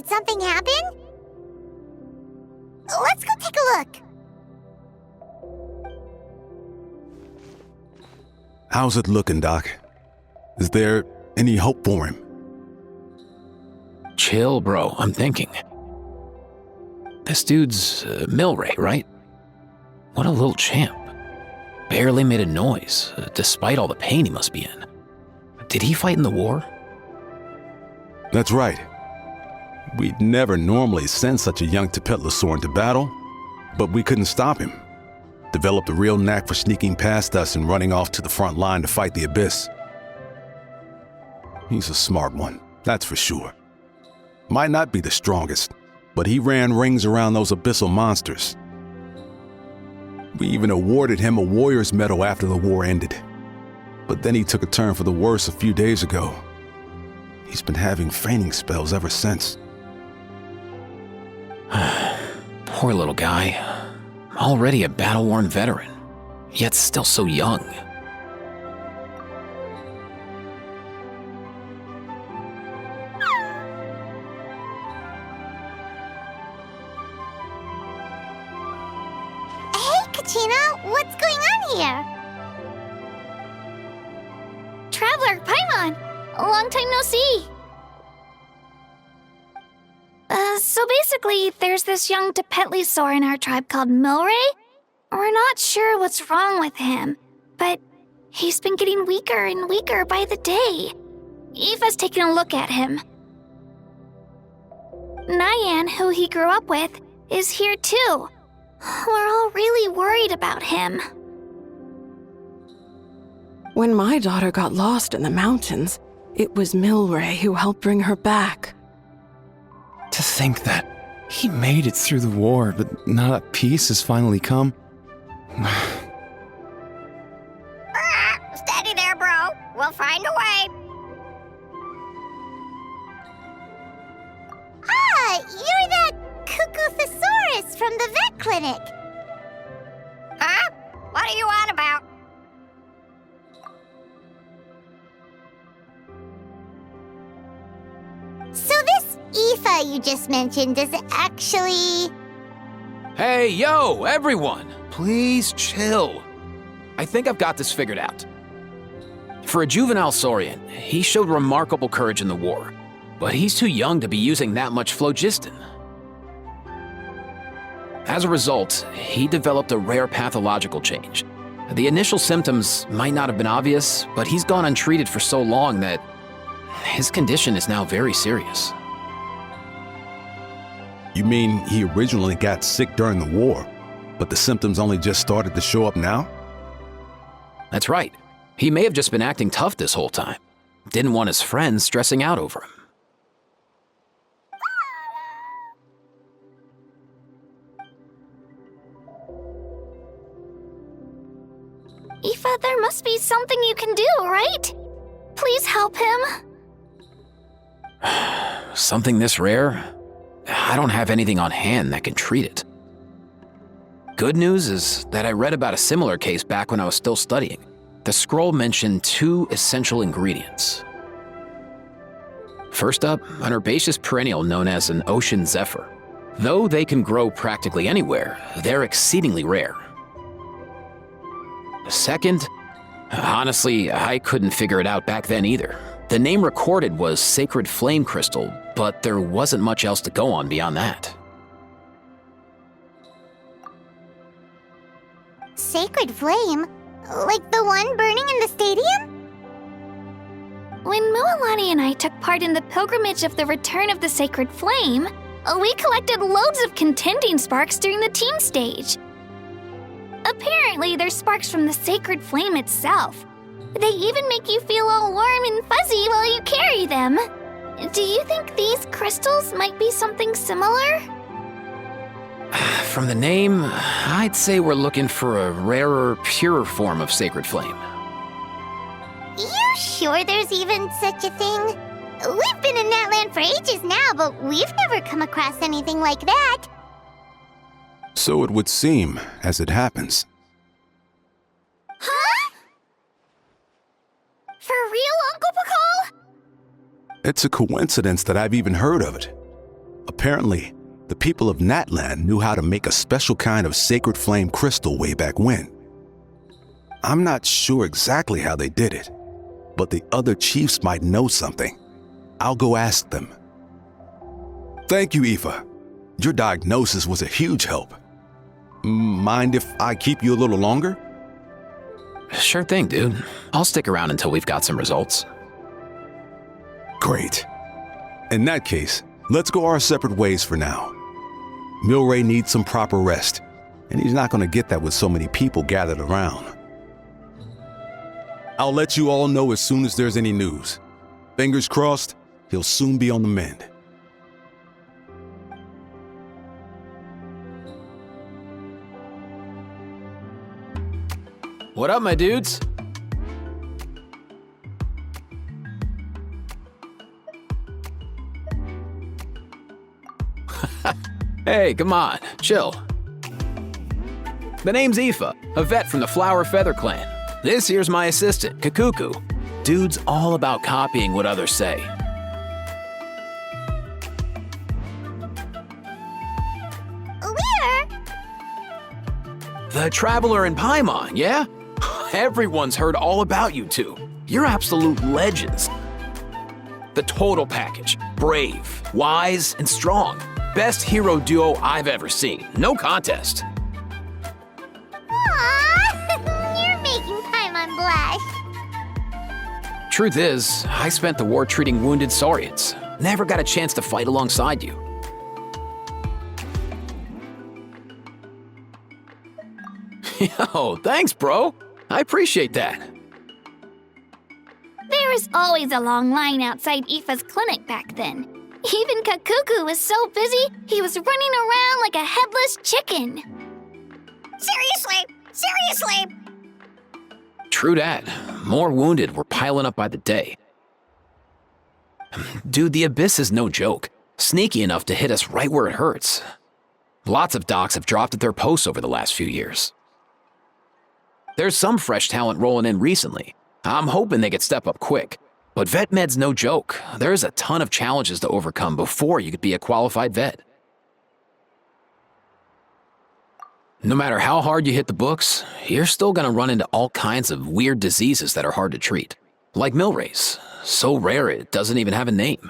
Did something happen? Let's go take a look. How's it looking, Doc? Is there any hope for him? Chill, bro. I'm thinking. This dude's Milray, right? What a little champ. Barely made a noise, despite all the pain he must be in. Did he fight in the war? That's right. We'd never normally send such a young Tepetlosaur into battle, but we couldn't stop him. Developed a real knack for sneaking past us and running off to the front line to fight the Abyss. He's a smart one, that's for sure. Might not be the strongest, but he ran rings around those abyssal monsters. We even awarded him a Warrior's Medal after the war ended. But then he took a turn for the worse a few days ago. He's been having fainting spells ever since. Poor little guy. Already a battle-worn veteran, yet still so young. Hey, Kachina, what's going on here? Traveler, Paimon, long time no see. So basically, there's this young Tepetlosaur in our tribe called Milray. We're not sure what's wrong with him, but he's been getting weaker and weaker by the day. Eva's taking a look at him. Nyan, who he grew up with, is here too. We're all really worried about him. When my daughter got lost in the mountains, it was Milray who helped bring her back. To think that he made it through the war, but now that peace has finally come. Steady there, bro. We'll find a way. Ah, you're that Cuckoo-thesaurus from the vet clinic. Huh? What are you on about? So this Aoife you just mentioned is actually... Hey, yo, everyone! Please chill. I think I've got this figured out. For a juvenile Saurian, he showed remarkable courage in the war, but he's too young to be using that much phlogiston. As a result, he developed a rare pathological change. The initial symptoms might not have been obvious, but he's gone untreated for so long that his condition is now very serious. You mean he originally got sick during the war, but the symptoms only just started to show up now? That's right. He may have just been acting tough this whole time. Didn't want his friends stressing out over him. Aoife, there must be something you can do, right? Please help him. Something this rare? I don't have anything on hand that can treat it. Good news is that I read about a similar case back when I was still studying. The scroll mentioned 2 essential ingredients. First up, an herbaceous perennial known as an ocean zephyr. Though they can grow practically anywhere, they're exceedingly rare. Second, honestly, I couldn't figure it out back then either. The name recorded was Sacred Flame Crystal, but there wasn't much else to go on beyond that. Sacred Flame? Like the one burning in the stadium? When Mualani and I took part in the pilgrimage of the Return of the Sacred Flame, we collected loads of contending sparks during the team stage. Apparently, they're sparks from the Sacred Flame itself. They even make you feel all warm and fuzzy while you carry them. Do you think these crystals might be something similar? From the name, I'd say we're looking for a rarer, purer form of Sacred Flame. You sure there's even such a thing? We've been in that land for ages now, but we've never come across anything like that. So it would seem, as it happens. Huh? For real, Uncle Pakal? It's a coincidence that I've even heard of it. Apparently, the people of Natlan knew how to make a special kind of sacred flame crystal way back when. I'm not sure exactly how they did it, but the other chiefs might know something. I'll go ask them. Thank you, Aoife. Your diagnosis was a huge help. Mind if I keep you a little longer? Sure thing, dude. I'll stick around until we've got some results. Great. In that case, let's go our separate ways for now. Milray needs some proper rest, and he's not going to get that with so many people gathered around. I'll let you all know as soon as there's any news. Fingers crossed, he'll soon be on the mend. What up, my dudes? Hey, come on, chill. The name's Aoife, a vet from the Flower Feather Clan. This here's my assistant, Kakuku. Dude's all about copying what others say. Where? The Traveler in Paimon, yeah? Everyone's heard all about you two. You're absolute legends. The total package. Brave, wise, and strong. Best hero duo I've ever seen. No contest. Aww, you're making Paimon blush. Truth is, I spent the war treating wounded Saurians. Never got a chance to fight alongside you. Yo, thanks, bro. I appreciate that. There was always a long line outside Aoife's clinic back then. Even Kakuku was so busy, he was running around like a headless chicken. Seriously! True dat. More wounded were piling up by the day. Dude, the Abyss is no joke. Sneaky enough to hit us right where it hurts. Lots of docs have dropped at their posts over the last few years. There's some fresh talent rolling in recently. I'm hoping they could step up quick. But vet med's no joke. There's a ton of challenges to overcome before you could be a qualified vet. No matter how hard you hit the books, you're still gonna run into all kinds of weird diseases that are hard to treat. Like Milray's, so rare it doesn't even have a name.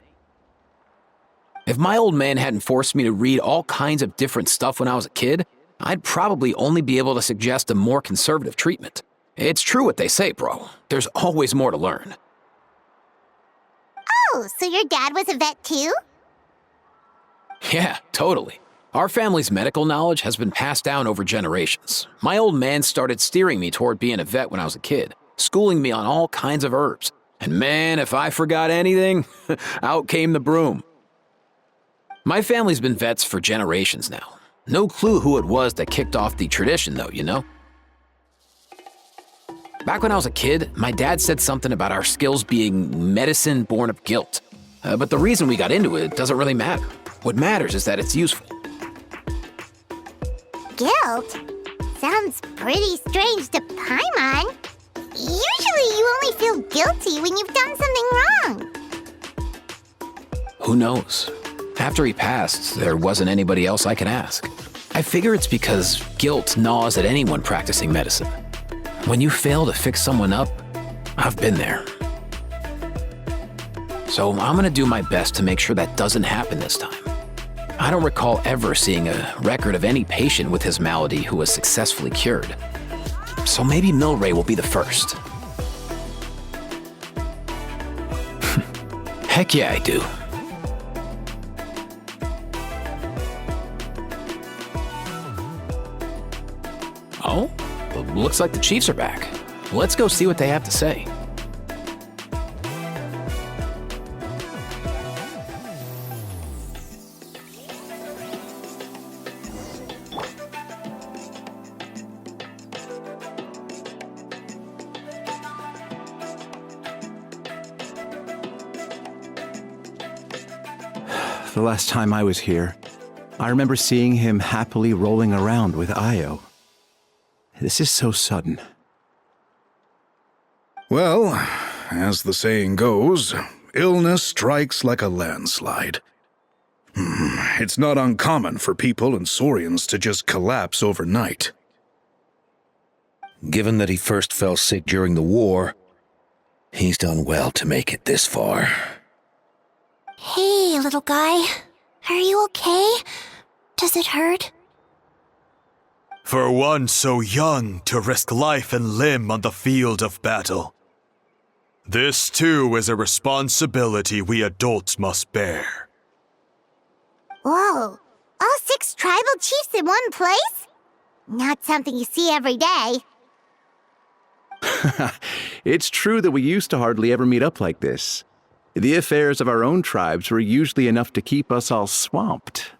If my old man hadn't forced me to read all kinds of different stuff when I was a kid, I'd probably only be able to suggest a more conservative treatment. It's true what they say, bro. There's always more to learn. Oh, so your dad was a vet too? Yeah, totally. Our family's medical knowledge has been passed down over generations. My old man started steering me toward being a vet when I was a kid, schooling me on all kinds of herbs. And man, if I forgot anything, out came the broom. My family's been vets for generations now. No clue who it was that kicked off the tradition, though, you know? Back when I was a kid, my dad said something about our skills being medicine born of guilt. But the reason we got into it doesn't really matter. What matters is that it's useful. Guilt? Sounds pretty strange to Paimon. Usually you only feel guilty when you've done something wrong. Who knows? After he passed, there wasn't anybody else I could ask. I figure it's because guilt gnaws at anyone practicing medicine. When you fail to fix someone up, I've been there. So I'm gonna do my best to make sure that doesn't happen this time. I don't recall ever seeing a record of any patient with his malady who was successfully cured. So maybe Milray will be the first. Heck yeah, I do. Oh, looks like the Chiefs are back. Let's go see what they have to say. The last time I was here, I remember seeing him happily rolling around with Io. This is so sudden. Well, as the saying goes, illness strikes like a landslide. It's not uncommon for people and Saurians to just collapse overnight. Given that he first fell sick during the war, he's done well to make it this far. Hey, little guy. Are you okay? Does it hurt? For one so young to risk life and limb on the field of battle. This too is a responsibility we adults must bear. Whoa, all 6 tribal chiefs in one place? Not something you see every day. It's true that we used to hardly ever meet up like this. The affairs of our own tribes were usually enough to keep us all swamped.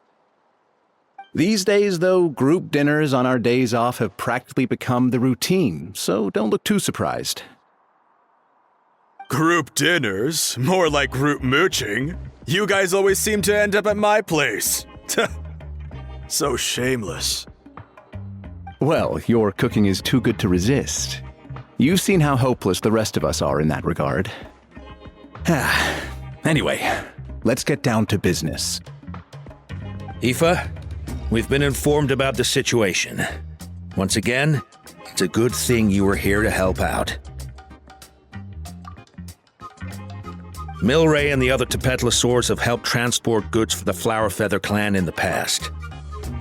These days, though, group dinners on our days off have practically become the routine, so don't look too surprised. Group dinners? More like group mooching. You guys always seem to end up at my place. So shameless. Well, your cooking is too good to resist. You've seen how hopeless the rest of us are in that regard. Anyway, let's get down to business. Aoife, we've been informed about the situation. Once again, it's a good thing you were here to help out. Milray and the other Tepetlosaurs have helped transport goods for the Flower Feather clan in the past.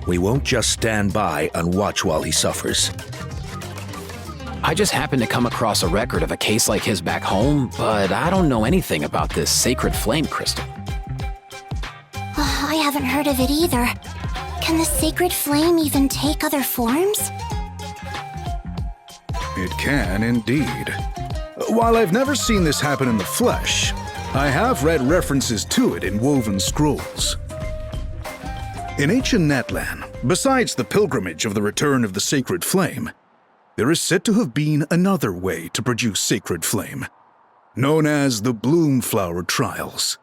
We won't just stand by and watch while he suffers. I just happened to come across a record of a case like his back home, but I don't know anything about this sacred flame crystal. I haven't heard of it either. Can the sacred flame even take other forms? It can indeed. While I've never seen this happen in the flesh, I have read references to it in woven scrolls. In ancient Netland, besides the pilgrimage of the return of the sacred flame, there is said to have been another way to produce sacred flame, known as the Bloom Flower Trials.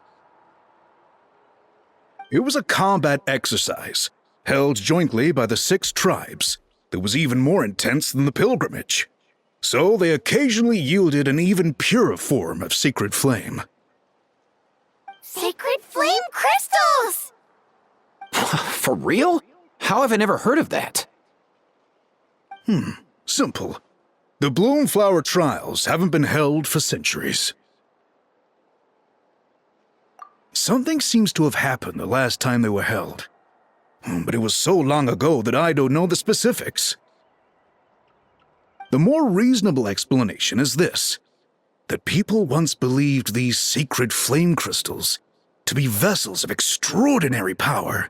It was a combat exercise held jointly by the 6 tribes that was even more intense than the pilgrimage, so they occasionally yielded an even purer form of sacred flame. Sacred flame crystals! For real? How have I never heard of that? Simple. The Bloom Flower Trials haven't been held for centuries. Something seems to have happened the last time they were held, but it was so long ago that I don't know the specifics. The more reasonable explanation is this, that people once believed these sacred flame crystals to be vessels of extraordinary power,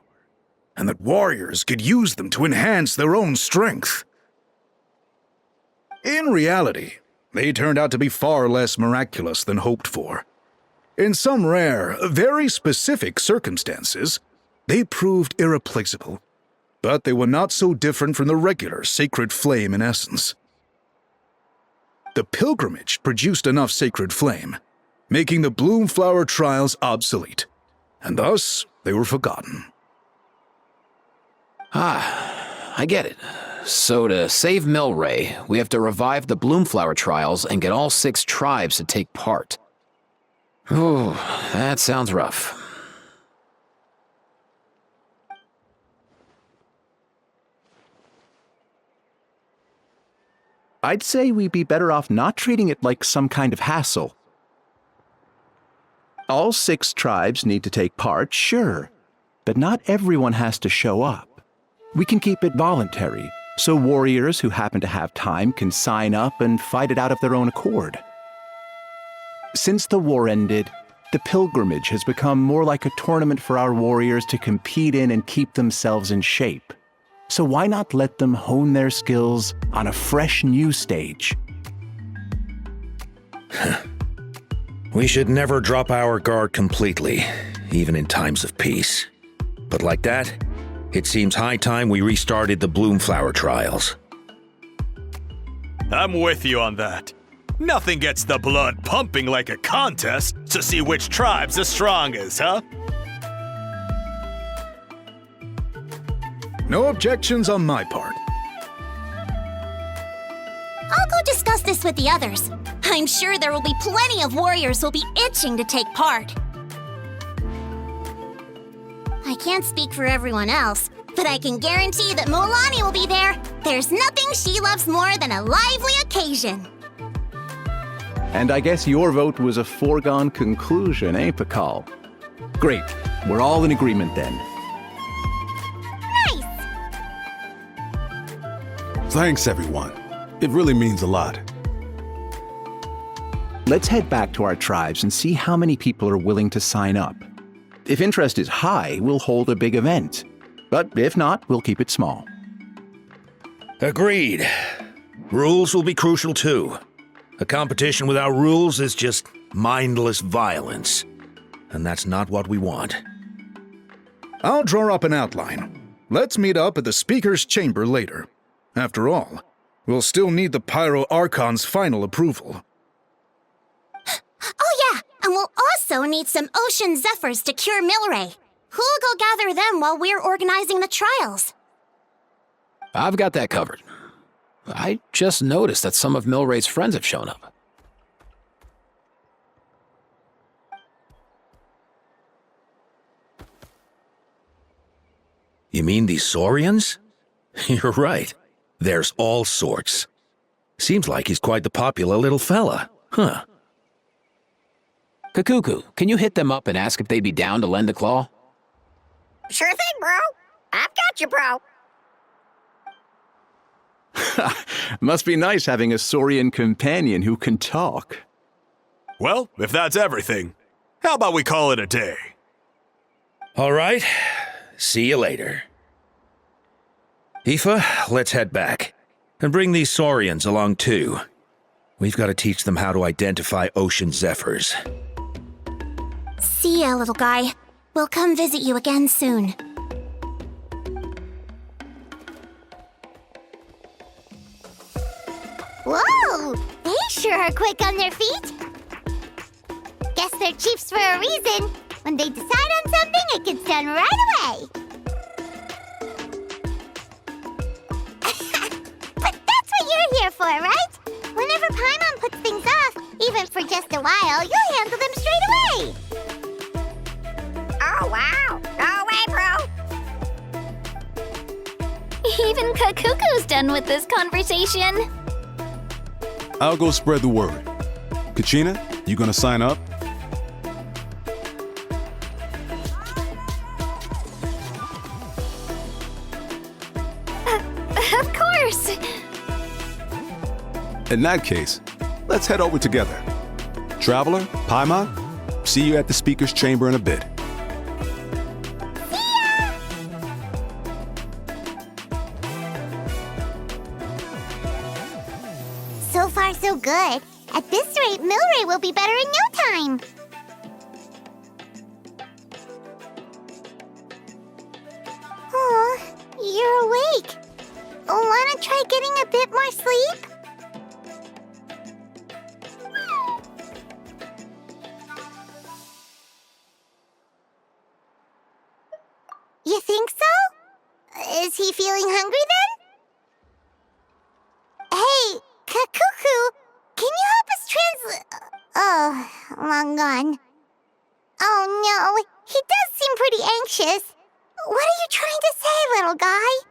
and that warriors could use them to enhance their own strength. In reality, they turned out to be far less miraculous than hoped for. In some rare, very specific circumstances, they proved irreplaceable, but they were not so different from the regular sacred flame in essence. The pilgrimage produced enough sacred flame, making the Bloom Flower Trials obsolete, and thus they were forgotten. I get it. So to save Milray, we have to revive the Bloomflower Trials and get all 6 tribes to take part. Ooh, that sounds rough. I'd say we'd be better off not treating it like some kind of hassle. All 6 tribes need to take part, sure, but not everyone has to show up. We can keep it voluntary, so warriors who happen to have time can sign up and fight it out of their own accord. Since the war ended, the pilgrimage has become more like a tournament for our warriors to compete in and keep themselves in shape. So why not let them hone their skills on a fresh new stage? We should never drop our guard completely, even in times of peace. But like that, it seems high time we restarted the Bloomflower Trials. I'm with you on that. Nothing gets the blood pumping like a contest to see which tribe's the strongest, huh? No objections on my part. I'll go discuss this with the others. I'm sure there will be plenty of warriors who'll be itching to take part. I can't speak for everyone else, but I can guarantee that Mualani will be there. There's nothing she loves more than a lively occasion. And I guess your vote was a foregone conclusion, eh, Pakal? Great. We're all in agreement then. Nice! Thanks, everyone. It really means a lot. Let's head back to our tribes and see how many people are willing to sign up. If interest is high, we'll hold a big event. But if not, we'll keep it small. Agreed. Rules will be crucial too. A competition without rules is just mindless violence. And that's not what we want. I'll draw up an outline. Let's meet up at the Speaker's Chamber later. After all, we'll still need the Pyro Archon's final approval. Oh yeah, and we'll also need some Ocean Zephyrs to cure Milray. Who'll go gather them while we're organizing the trials? I've got that covered. I just noticed that some of Milray's friends have shown up. You mean these Saurians? You're right. There's all sorts. Seems like he's quite the popular little fella. Huh. Kakuku, can you hit them up and ask if they'd be down to lend a claw? Sure thing, bro. I've got you, bro. Must be nice having a Saurian companion who can talk. Well, if that's everything, how about we call it a day? All right. See you later. Aoife, let's head back. And bring these Saurians along too. We've got to teach them how to identify Ocean Zephyrs. See ya, little guy. We'll come visit you again soon. Whoa! They sure are quick on their feet. Guess they're chiefs for a reason. When they decide on something, it gets done right away. But that's what you're here for, right? Whenever Paimon puts things off, even for just a while, you'll handle them straight away. Oh, wow. Go away, bro. Even Kakuku's done with this conversation. I'll go spread the word. Kachina, you gonna sign up? Of course. In that case, let's head over together. Traveler, Paimon, see you at the Speaker's Chamber in a bit. So far, so good. At this rate, Milray will be better in no time. Oh, you're awake. Wanna try getting a bit more sleep? You think so? Is he feeling hungry then? Hey, Kakuku, can you help us Oh, long gone. Oh no, he does seem pretty anxious. What are you trying to say, little guy?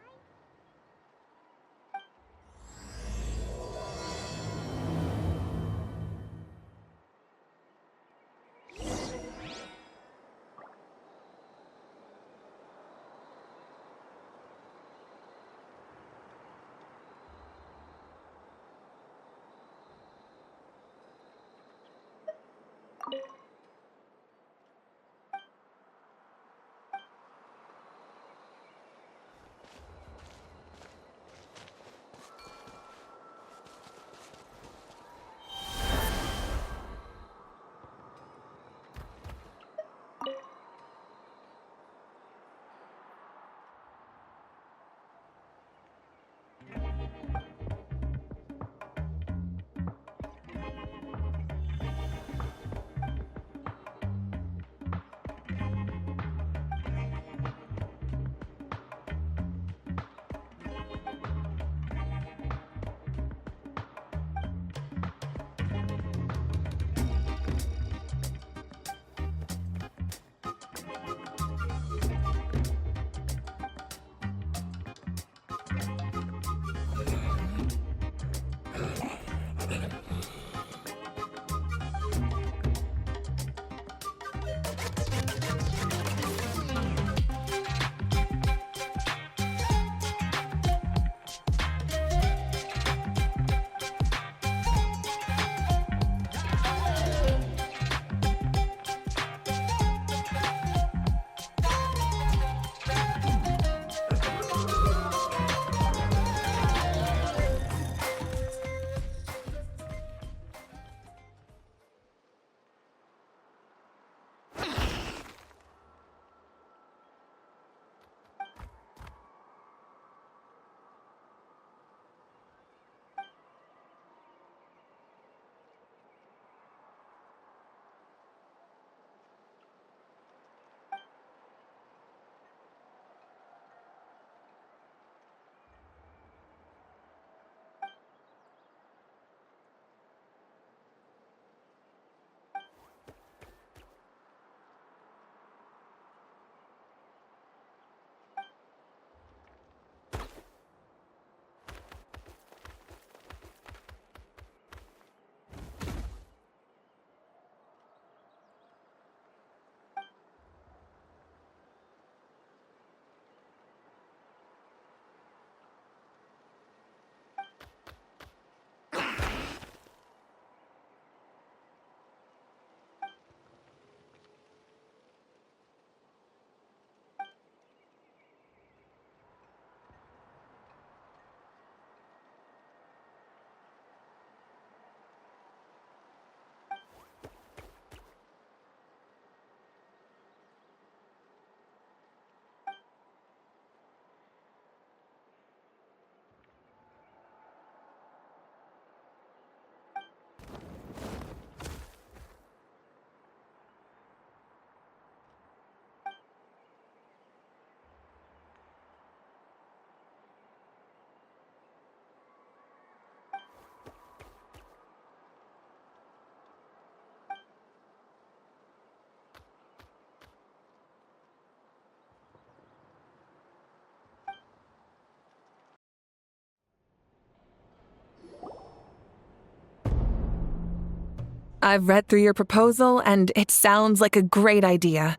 I've read through your proposal, and it sounds like a great idea.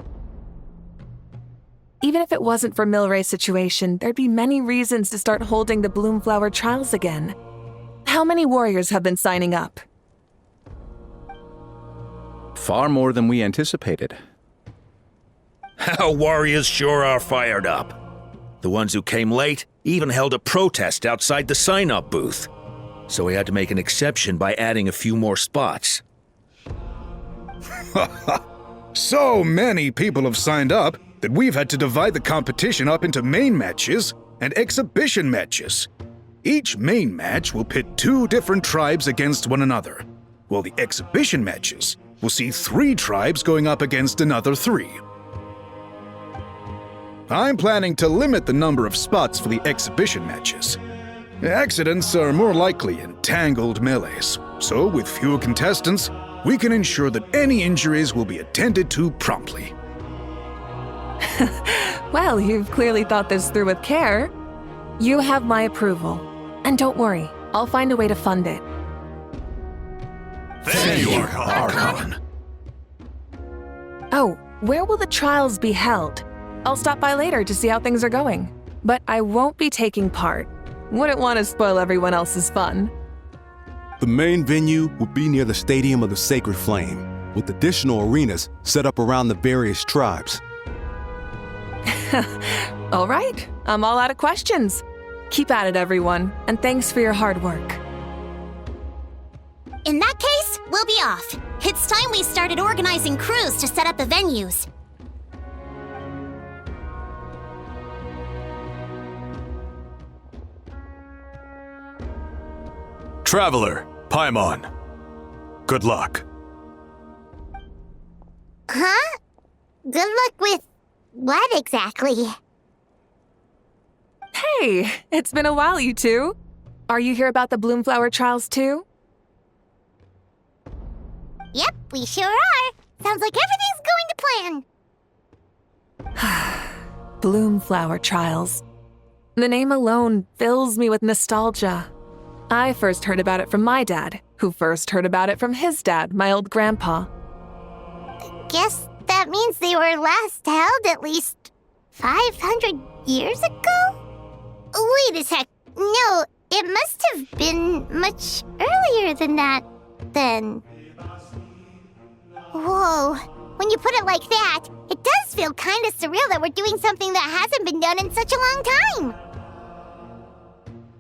Even if it wasn't for Milray's situation, there'd be many reasons to start holding the Bloomflower trials again. How many warriors have been signing up? Far more than we anticipated. Our warriors sure are fired up. The ones who came late even held a protest outside the sign-up booth. So we had to make an exception by adding a few more spots. So many people have signed up that we've had to divide the competition up into main matches and exhibition matches. Each main match will pit 2 different tribes against one another, while the exhibition matches will see 3 tribes going up against another 3. I'm planning to limit the number of spots for the exhibition matches. Accidents are more likely in tangled melees, so with fewer contestants, we can ensure that any injuries will be attended to promptly. Well, you've clearly thought this through with care. You have my approval. And don't worry, I'll find a way to fund it. Thank you, Archon. Oh, where will the trials be held? I'll stop by later to see how things are going. But I won't be taking part. Wouldn't want to spoil everyone else's fun. The main venue will be near the Stadium of the Sacred Flame, with additional arenas set up around the various tribes. All right, I'm all out of questions. Keep at it, everyone, and thanks for your hard work. In that case, we'll be off. It's time we started organizing crews to set up the venues. Traveler, Paimon. Good luck. Huh? Good luck with what exactly? Hey, it's been a while, you two. Are you here about the Bloomflower trials too? Yep, we sure are. Sounds like everything's going to plan. Bloomflower trials. The name alone fills me with nostalgia. I first heard about it from my dad, who first heard about it from his dad, my old grandpa. Guess that means they were last held at least 500 years ago? Wait a sec. No, it must have been much earlier than that, then. Whoa, when you put it like that, it does feel kind of surreal that we're doing something that hasn't been done in such a long time.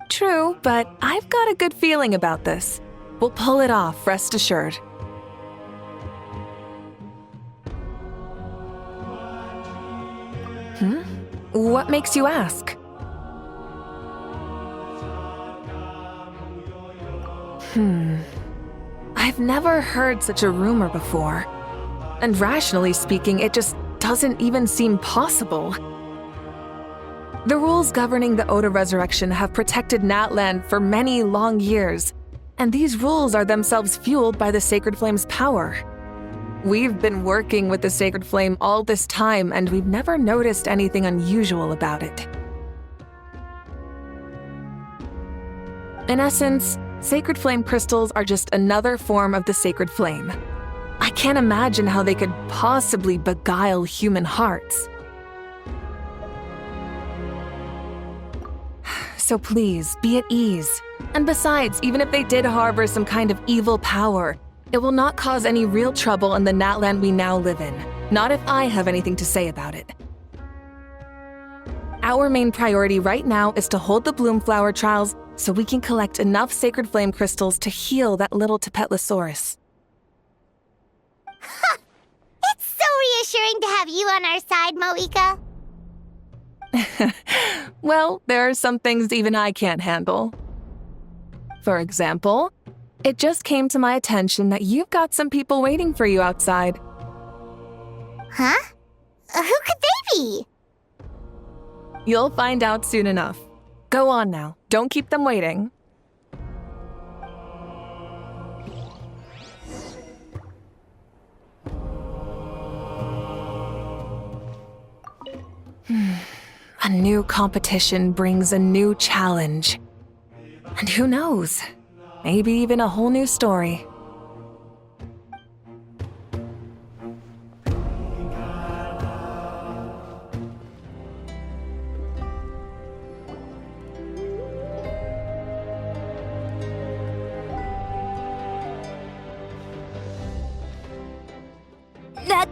True, but I've got a good feeling about this. We'll pull it off, rest assured. What makes you ask? I've never heard such a rumor before. And rationally speaking, it just doesn't even seem possible. The rules governing the Oda resurrection have protected Natlan for many long years, and these rules are themselves fueled by the Sacred Flame's power. We've been working with the Sacred Flame all this time, and we've never noticed anything unusual about it. In essence, Sacred Flame crystals are just another form of the Sacred Flame. I can't imagine how they could possibly beguile human hearts. So please, be at ease. And besides, even if they did harbor some kind of evil power, it will not cause any real trouble in the Natlan we now live in. Not if I have anything to say about it. Our main priority right now is to hold the Bloomflower trials so we can collect enough Sacred Flame crystals to heal that little Tapetlosaurus. It's so reassuring to have you on our side, Moika. Well, there are some things even I can't handle. For example, it just came to my attention that you've got some people waiting for you outside. Huh? Who could they be? You'll find out soon enough. Go on now. Don't keep them waiting. A new competition brings a new challenge. And who knows? Maybe even a whole new story.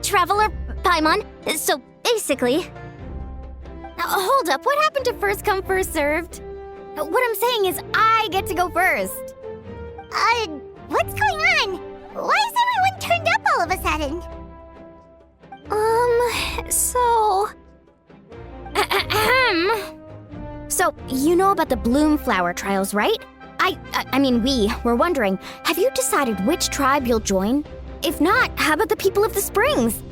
Traveler Paimon. So, basically... Hold up, what happened to first come, first served? What I'm saying is I get to go first. What's going on? Why is everyone turned up all of a sudden? So, you know about the bloom flower trials, right? I mean, we were wondering, have you decided which tribe you'll join? If not, how about the people of the springs?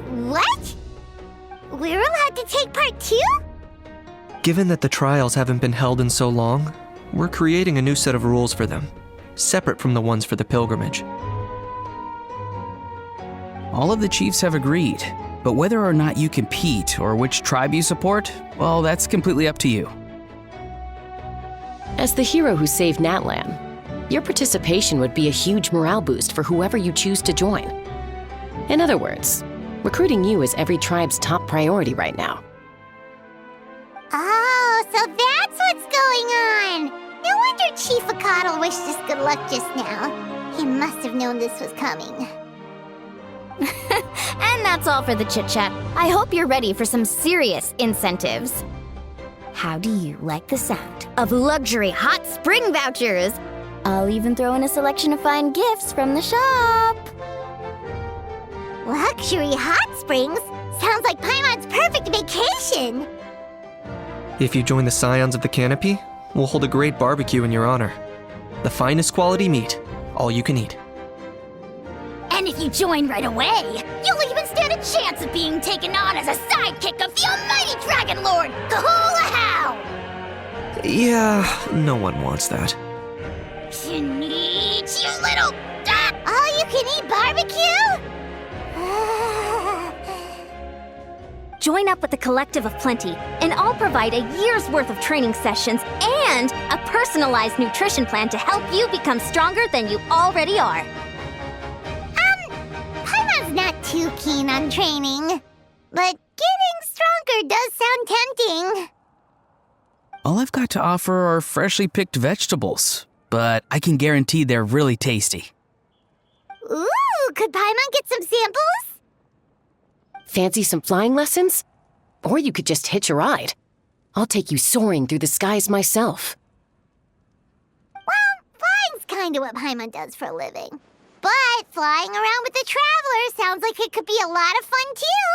What? We're allowed to take part too? Given that the trials haven't been held in so long, we're creating a new set of rules for them, separate from the ones for the pilgrimage. All of the chiefs have agreed, but whether or not you compete or which tribe you support, well, that's completely up to you. As the hero who saved Natlan, your participation would be a huge morale boost for whoever you choose to join. In other words, recruiting you is every tribe's top priority right now. Oh, so that's what's going on! No wonder Chief Akatl wished us good luck just now. He must have known this was coming. And that's all for the chit-chat. I hope you're ready for some serious incentives. How do you like the sound of luxury hot spring vouchers? I'll even throw in a selection of fine gifts from the shop. Luxury hot springs? Sounds like Paimon's perfect vacation! If you join the Scions of the Canopy, we'll hold a great barbecue in your honor. The finest quality meat, all you can eat. And if you join right away, you'll even stand a chance of being taken on as a sidekick of the almighty Dragon Lord, Kahula! Yeah, no one wants that. Neat, you little... all-you-can-eat barbecue? Join up with the Collective of Plenty, and I'll provide a year's worth of training sessions and a personalized nutrition plan to help you become stronger than you already are. Paimon's not too keen on training, but getting stronger does sound tempting. All I've got to offer are freshly picked vegetables, but I can guarantee they're really tasty. Ooh, could Paimon get some samples? Fancy some flying lessons? Or you could just hitch a ride. I'll take you soaring through the skies myself. Well, flying's kinda what Paimon does for a living. But flying around with the Traveler sounds like it could be a lot of fun too.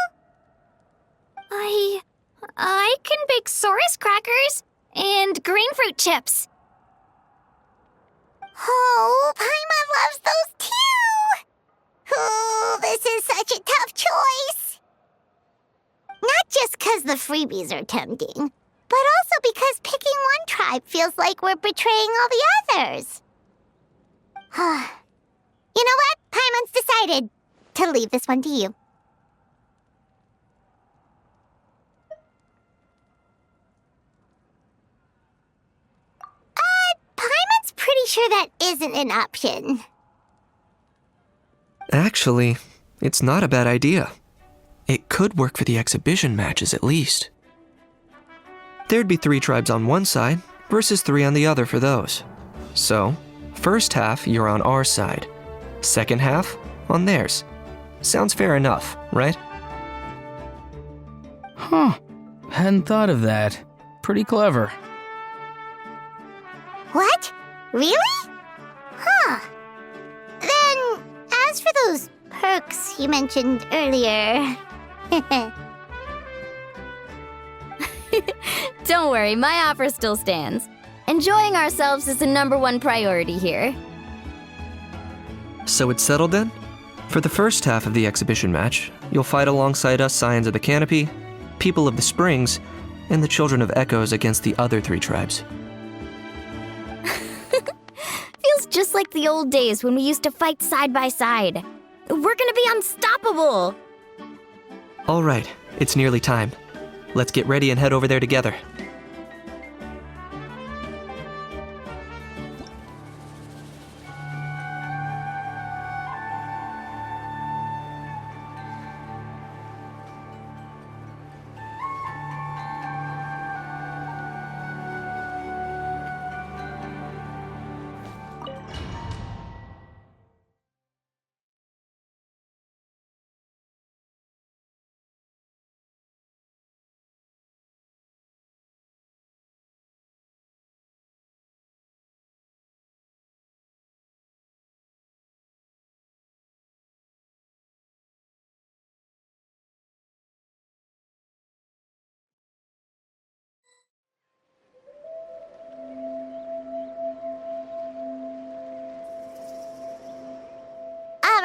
I can bake Saurus crackers and green fruit chips. Oh, Paimon loves those too! Oh, this is such a tough choice. Not just because the freebies are tempting, but also because picking one tribe feels like we're betraying all the others. You know what? Paimon's decided to leave this one to you. Paimon's pretty sure that isn't an option. Actually, it's not a bad idea. It could work for the exhibition matches at least. There'd be 3 tribes on one side versus 3 on the other for those. So, first half you're on our side. Second half on theirs. Sounds fair enough, right? Huh. Hadn't thought of that. Pretty clever. What? Really? Huh. Then, as for those perks you mentioned earlier... Don't worry, my offer still stands. Enjoying ourselves is the #1 priority here. So it's settled then? For the first half of the exhibition match, you'll fight alongside us Scions of the Canopy, People of the Springs, and the Children of Echoes against the other 3 tribes. Feels just like the old days when we used to fight side by side. We're gonna be unstoppable! All right, it's nearly time. Let's get ready and head over there together.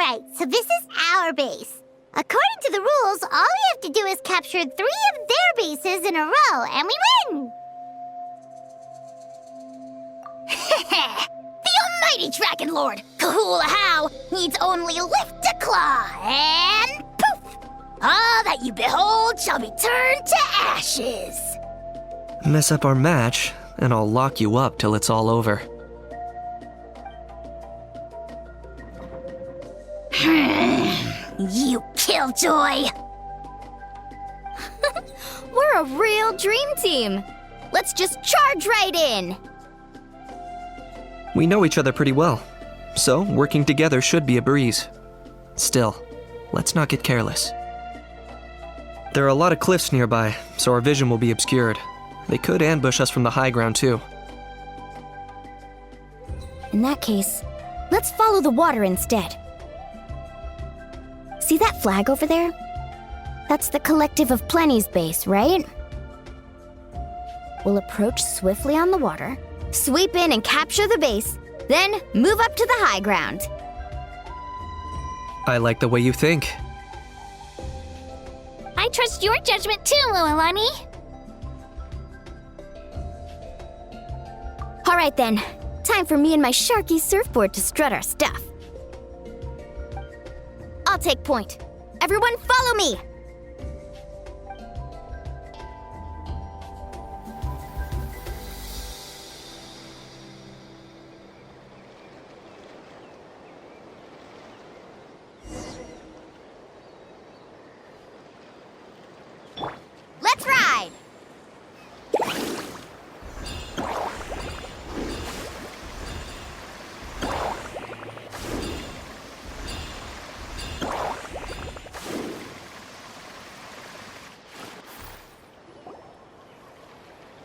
Alright, so this is our base. According to the rules, all we have to do is capture 3 of their bases in a row, and we win! The almighty Dragon Lord, Kahula How, needs only lift a claw, and poof! All that you behold shall be turned to ashes. Mess up our match, and I'll lock you up till it's all over. You killjoy! We're a real dream team. Let's just charge right in. We know each other pretty well, so working together should be a breeze. Still, let's not get careless. There are a lot of cliffs nearby, so our vision will be obscured. They could ambush us from the high ground too. In that case, let's follow the water instead. See that flag over there? That's the Collective of Plenty's base, right? We'll approach swiftly on the water, sweep in and capture the base, then move up to the high ground. I like the way you think. I trust your judgment too, Mualani. All right then, time for me and my Sharky surfboard to strut our stuff. I'll take point. Everyone follow me! Let's ride!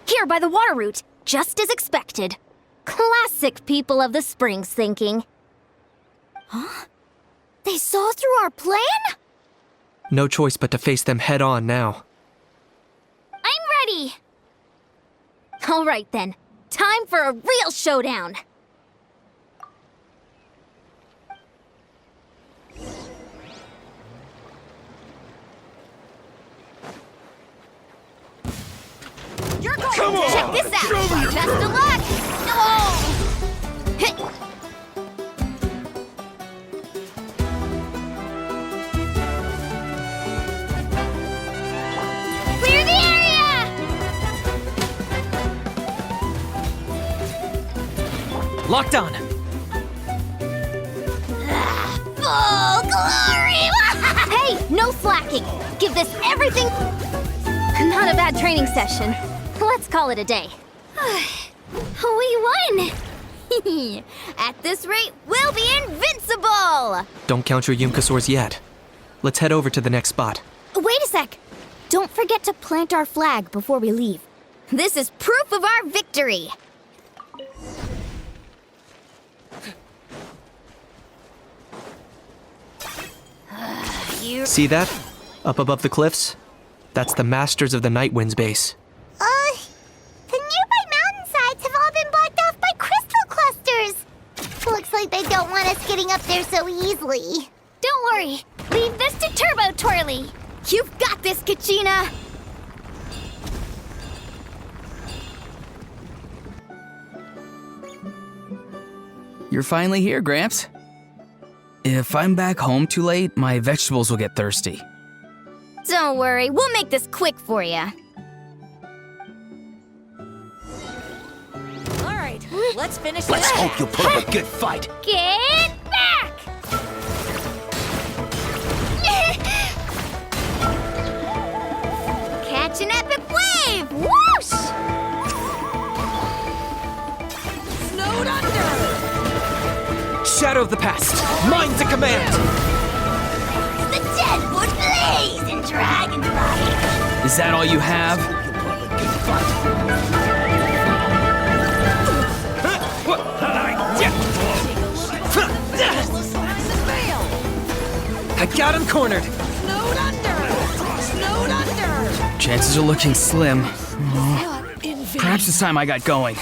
Here by the water route, just as expected. Classic people of the Springs thinking. Huh? They saw through our plan? No choice but to face them head on now. I'm ready! All right then, time for a real showdown! You're going to check this out! Best of luck! Oh! Hit. Clear the area! Locked on. Full glory! Hey, no slacking! Give this everything... Not a bad training session. Let's call it a day. We won! At this rate, we'll be invincible! Don't count your Yunkasaurs yet. Let's head over to the next spot. Wait a sec! Don't forget to plant our flag before we leave. This is proof of our victory! See that? Up above the cliffs? That's the Masters of the Night Wind's base. The nearby mountainsides have all been blocked off by crystal clusters. Looks like they don't want us getting up there so easily. Don't worry, leave this to Turbo Twirly. You've got this, Kachina! You're finally here, Gramps. If I'm back home too late, my vegetables will get thirsty. Don't worry, we'll make this quick for you. All right, let's finish Let's this. hope you put up a good fight. Get back! Catch an epic wave! Whoosh! Snowed under! Shadow of the past! Mine to command! The Deadwood blaze and dragon body! Is that all you have? I got him cornered! Snowed under! Snowed under! Chances are looking slim. Perhaps it's time I got going.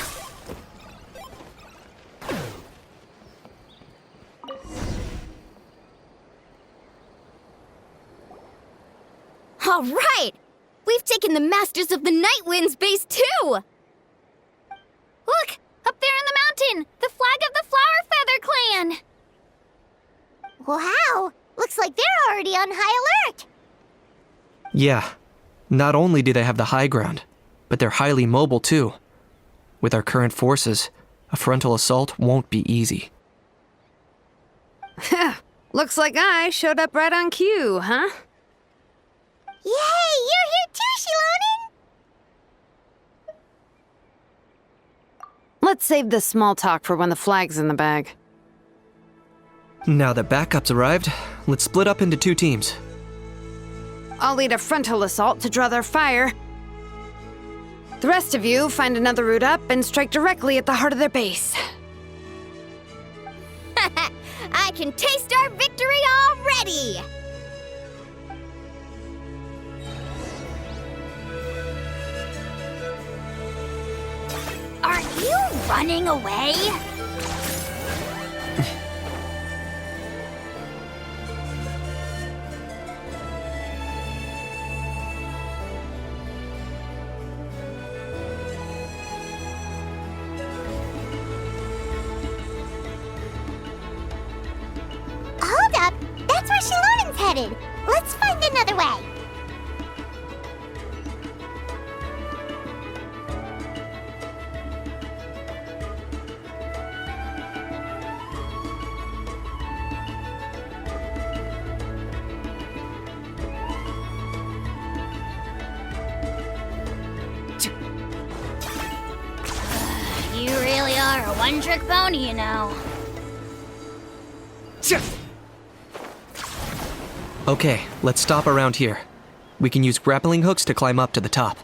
All right! We've taken the Masters of the Night Wind's base, too! Look! Up there in the mountain! The flag of the Flower Feather Clan! Wow! Looks like they're already on high alert! Yeah. Not only do they have the high ground, but they're highly mobile too. With our current forces, a frontal assault won't be easy. Looks like I showed up right on cue, huh? Yay! You're here too, Shilonen! Let's save this small talk for when the flag's in the bag. Now that backup's arrived, let's split up into 2 teams. I'll lead a frontal assault to draw their fire. The rest of you find another route up and strike directly at the heart of their base. I can taste our victory already! Are you running away? Hold up! That's where Shilonen's headed! Let's find another way! You really are a one-trick pony, you know. Okay, let's stop around here. We can use grappling hooks to climb up to the top.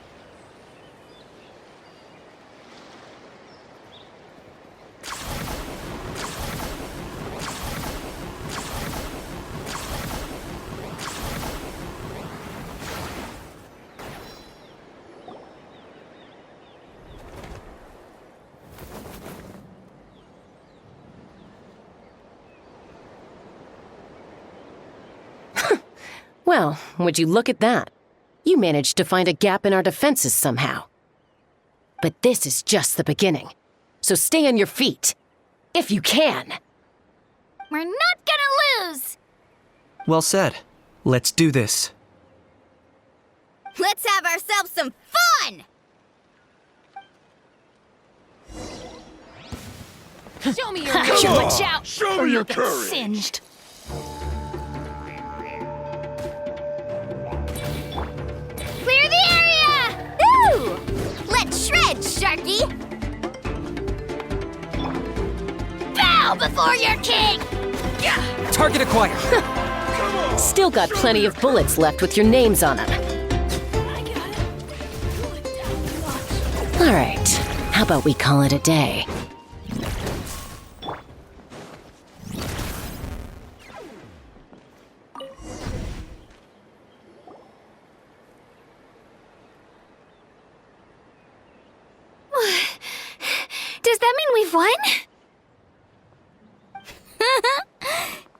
Well, would you look at that? You managed to find a gap in our defenses somehow. But this is just the beginning. So stay on your feet. If you can. We're not gonna lose! Well said. Let's do this. Let's have ourselves some fun! Show me your Watch out! Show or me you'll your get courage. singed. Clear the area! Woo! Let's shred, Sharky! Bow before your king! Target acquired. Still got plenty of bullets left with your names on them. All right, how about we call it a day? Does that mean we've won?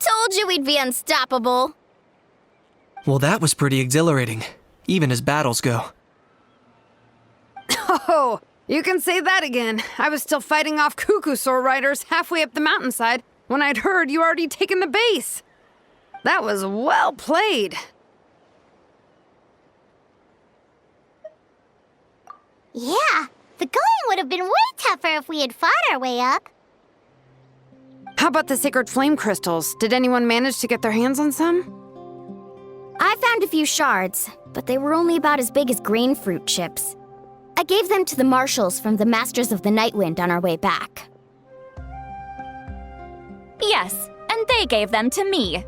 Told you we'd be unstoppable. Well, that was pretty exhilarating, even as battles go. Oh, you can say that again. I was still fighting off Cuckoosaur riders halfway up the mountainside when I'd heard you already taken the base. That was well played. Yeah, the going would have been way tougher if we had fought our way up. How about the sacred flame crystals? Did anyone manage to get their hands on some? I found a few shards, but they were only about as big as grain fruit chips. I gave them to the marshals from the Masters of the Nightwind on our way back. Yes, and they gave them to me.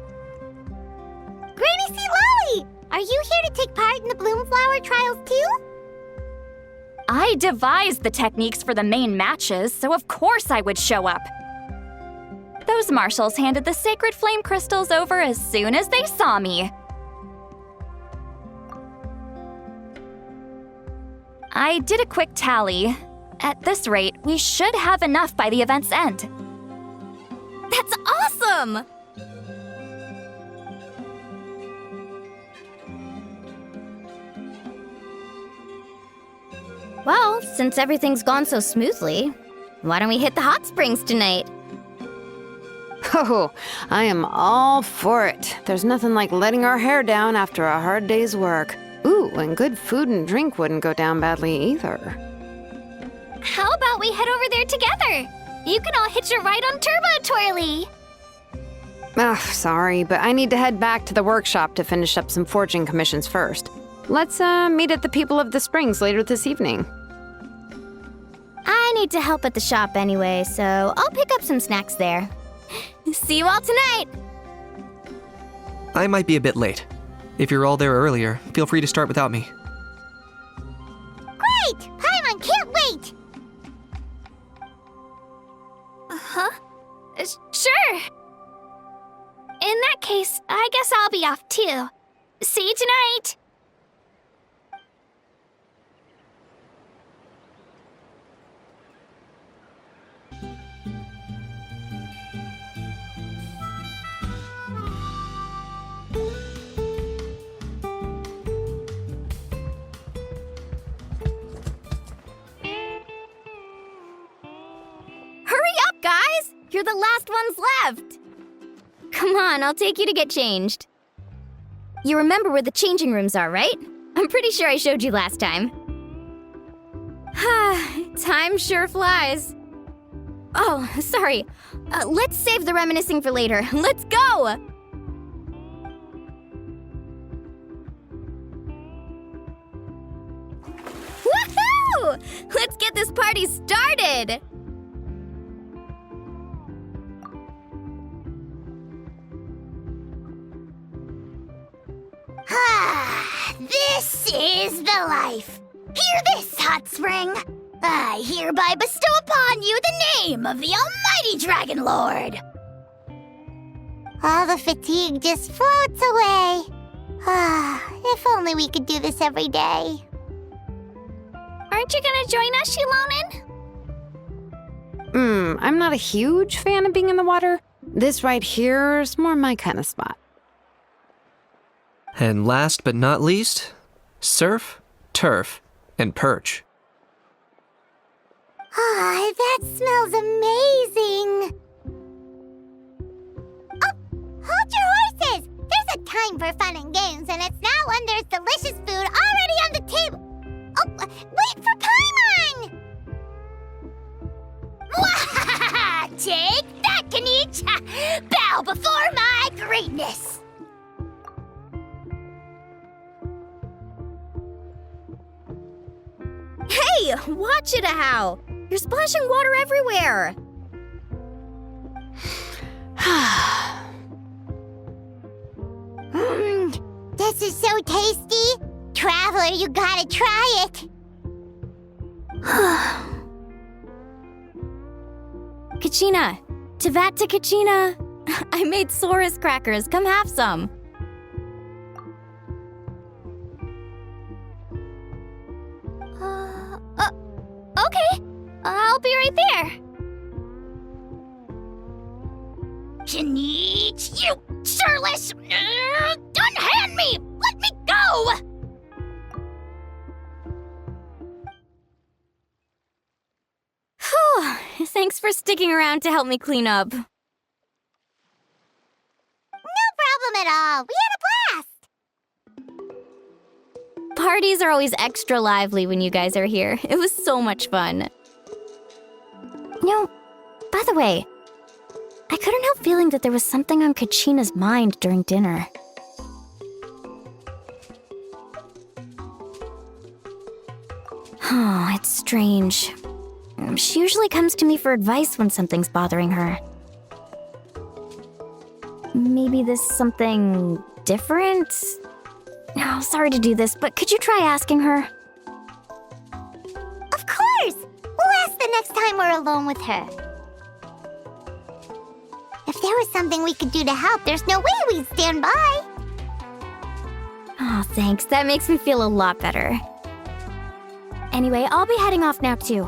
Granny C. Lolly! Are you here to take part in the Bloomflower trials too? I devised the techniques for the main matches, so of course I would show up. Those marshals handed the sacred flame crystals over as soon as they saw me. I did a quick tally. At this rate, we should have enough by the event's end. That's awesome! Well, since everything's gone so smoothly, why don't we hit the hot springs tonight? Oh, I am all for it. There's nothing like letting our hair down after a hard day's work. Ooh, and good food and drink wouldn't go down badly either. How about we head over there together? You can all hitch a ride on Turbo Twirly. Ugh, sorry, but I need to head back to the workshop to finish up some forging commissions first. Let's meet at the People of the Springs later this evening. I need to help at the shop anyway, so I'll pick up some snacks there. See you all tonight! I might be a bit late. If you're all there earlier, feel free to start without me. Great! Paimon can't wait! Huh? Sure. In that case, I guess I'll be off too. See you tonight! Guys, you're the last ones left! Come on, I'll take you to get changed. You remember where the changing rooms are, right? I'm pretty sure I showed you last time. Time sure flies. Oh, sorry. Let's save the reminiscing for later. Let's go! Woohoo! Let's get this party started! This is the life. Hear this, Hot Spring. I hereby bestow upon you the name of the Almighty Dragon Lord. All the fatigue just floats away. If only we could do this every day. Aren't you gonna join us, Shilonen? I'm not a huge fan of being in the water. This right here is more my kind of spot. And last but not least, surf, turf, and perch. That smells amazing. Oh, hold your horses. There's a time for fun and games, and it's now when there's delicious food already on the table. Oh, wait for Paimon! Take that, Kanich! Bow before my greatness! Hey, watch it, Ahow! You're splashing water everywhere! This is so tasty! Traveler, you gotta try it! Kachina! Tevat to Kachina! I made Saurus crackers, come have some! Okay, I'll be right there. Kanich, you shirtless! Unhand me! Let me go! Whew, thanks for sticking around to help me clean up. No problem at all. We had a blast! Parties are always extra lively when you guys are here. It was so much fun. No, by the way, I couldn't help feeling that there was something on Kachina's mind during dinner. Oh, it's strange. She usually comes to me for advice when something's bothering her. Maybe this something different? Oh, sorry to do this, but could you try asking her? Of course! We'll ask the next time we're alone with her. If there was something we could do to help, there's no way we'd stand by. Oh, thanks. That makes me feel a lot better. Anyway, I'll be heading off now, too.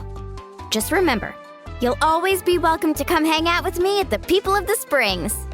Just remember, you'll always be welcome to come hang out with me at the People of the Springs.